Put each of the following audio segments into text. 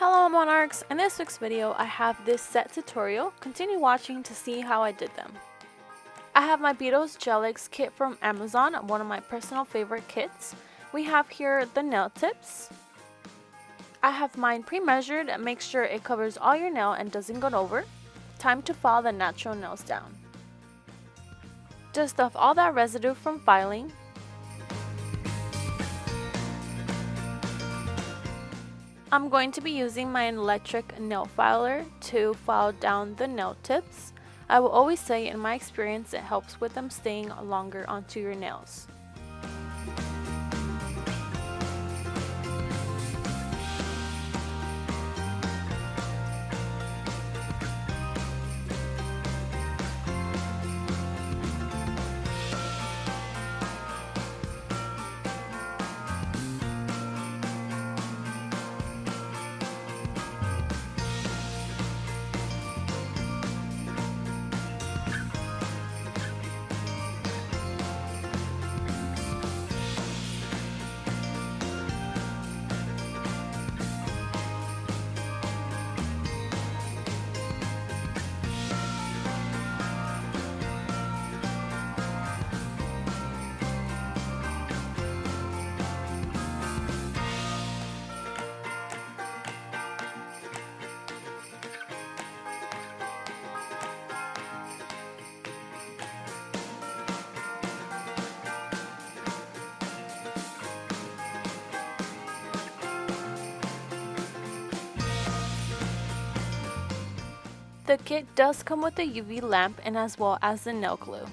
Hello Monarchs! In this week's video I have this set tutorial. Continue watching to see how I did them. I have my Beatles Gelix kit from Amazon, one of my personal favorite kits. We have here the nail tips. I have mine pre-measured, make sure it covers all your nail and doesn't go over. Time to file the natural nails down. Dust off all that residue from filing. I'm going to be using my electric nail filer to file down the nail tips. I will always say in my experience it helps with them staying longer onto your nails. The kit does come with a UV lamp and as well as the nail glue.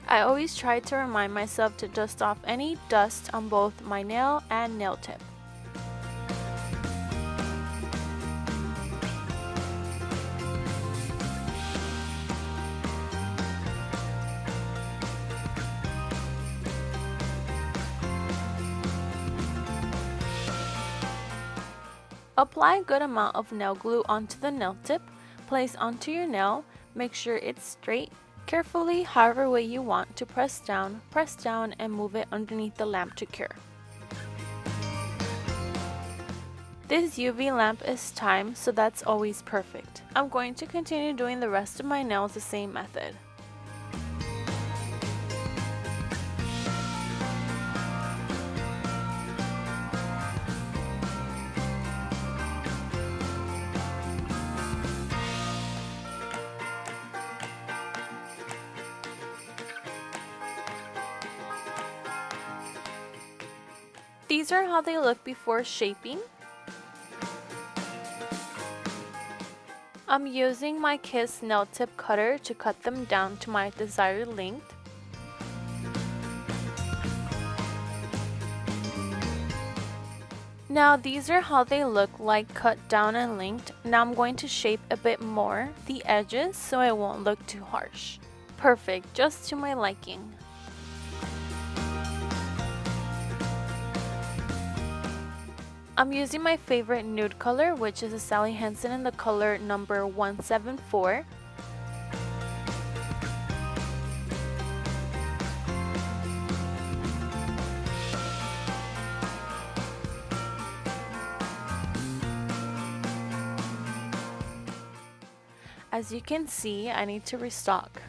I always try to remind myself to dust off any dust on both my nail and nail tip. Apply a good amount of nail glue onto the nail tip, place onto your nail, make sure it's straight. Carefully, however way you want to press down and move it underneath the lamp to cure. This UV lamp is timed, so that's always perfect. I'm going to continue doing the rest of my nails the same method. These are how they look before shaping. I'm using my Kiss nail tip cutter to cut them down to my desired length. Now these are how they look like cut down and length. Now I'm going to shape a bit more the edges so it won't look too harsh. Perfect, just to my liking. I'm using my favorite nude color, which is a Sally Hansen in the color number 174. As you can see, I need to restock.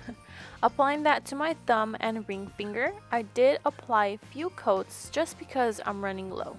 Applying that to my thumb and ring finger, I did apply a few coats just because I'm running low.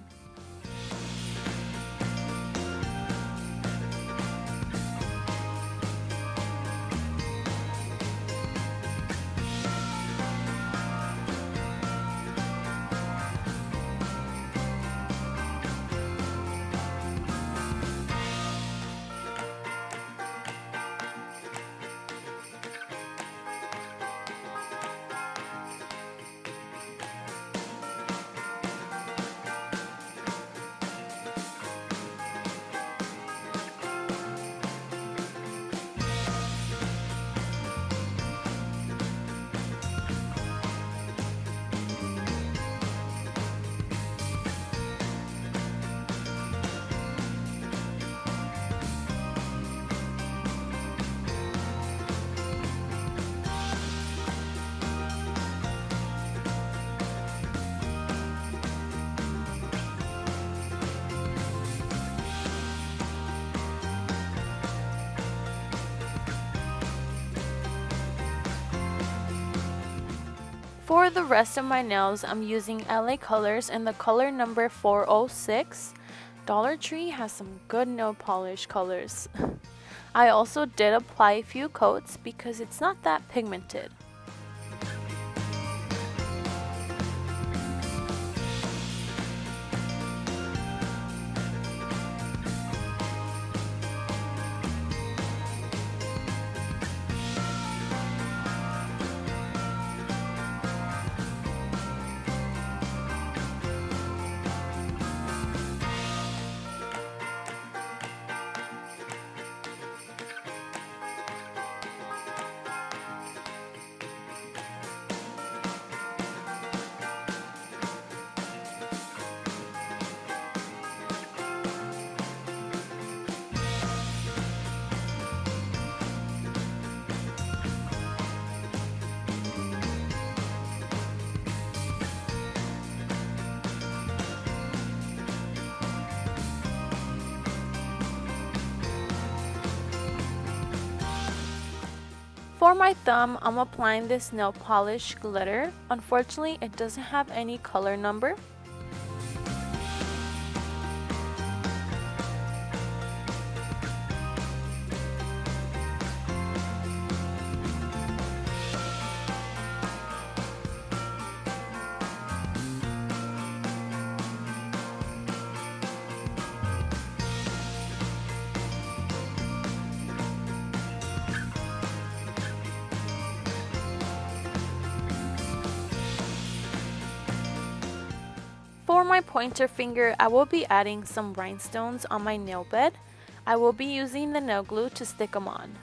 For the rest of my nails, I'm using LA Colors in the color number 406. Dollar Tree has some good nail polish colors. I also did apply a few coats because it's not that pigmented. For my thumb, I'm applying this nail polish glitter. Unfortunately, it doesn't have any color number. For my pointer finger, I will be adding some rhinestones on my nail bed. I will be using the nail glue to stick them on.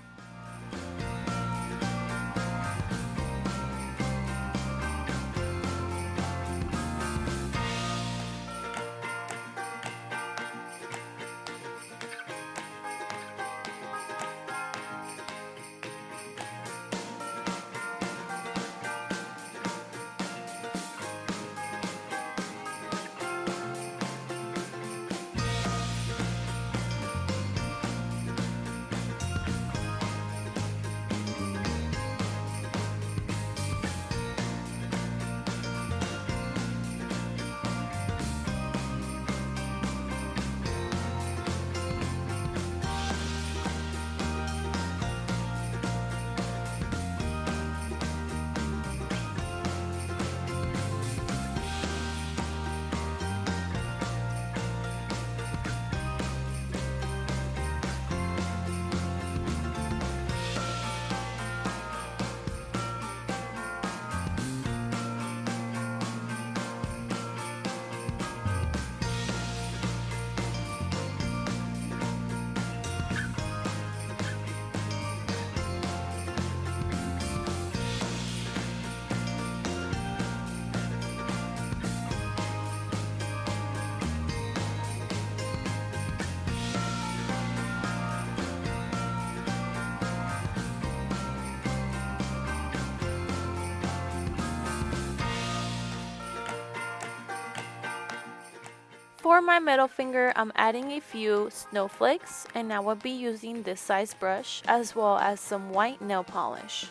For my middle finger, I'm adding a few snowflakes, and I will be using this size brush as well as some white nail polish.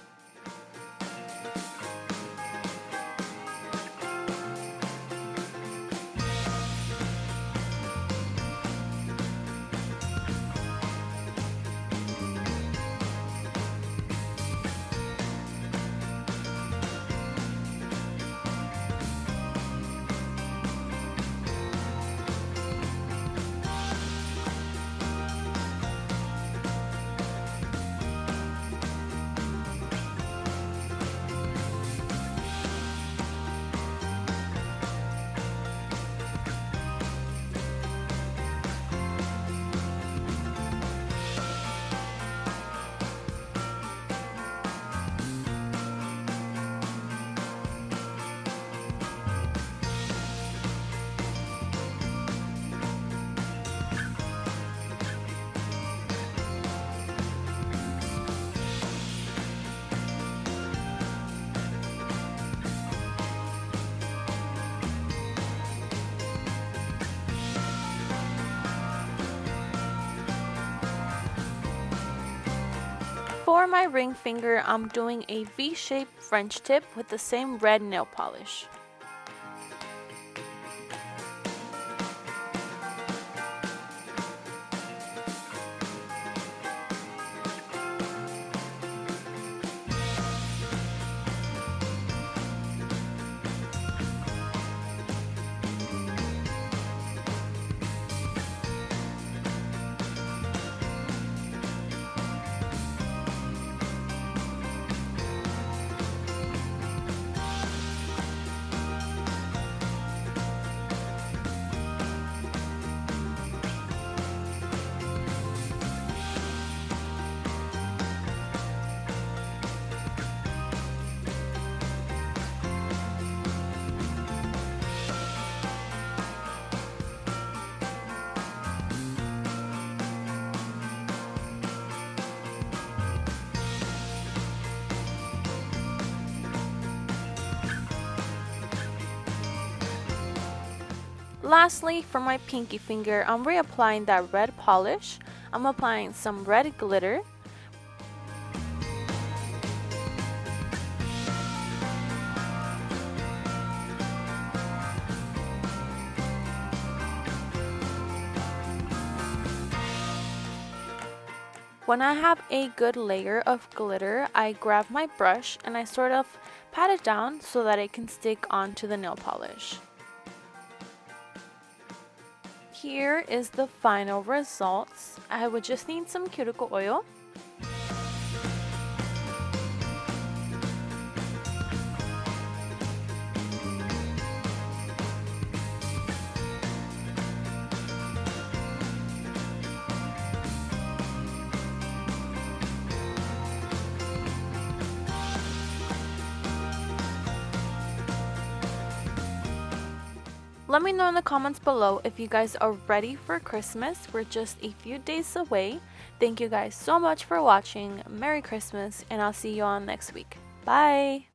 For my ring finger, I'm doing a V-shaped French tip with the same red nail polish. Lastly, for my pinky finger, I'm reapplying that red polish. I'm applying some red glitter. When I have a good layer of glitter, I grab my brush and I sort of pat it down so that it can stick onto the nail polish. Here is the final results. I would just need some cuticle oil. Let me know in the comments below if you guys are ready for Christmas. We're just a few days away. Thank you guys so much for watching. Merry Christmas, and I'll see you all next week. Bye!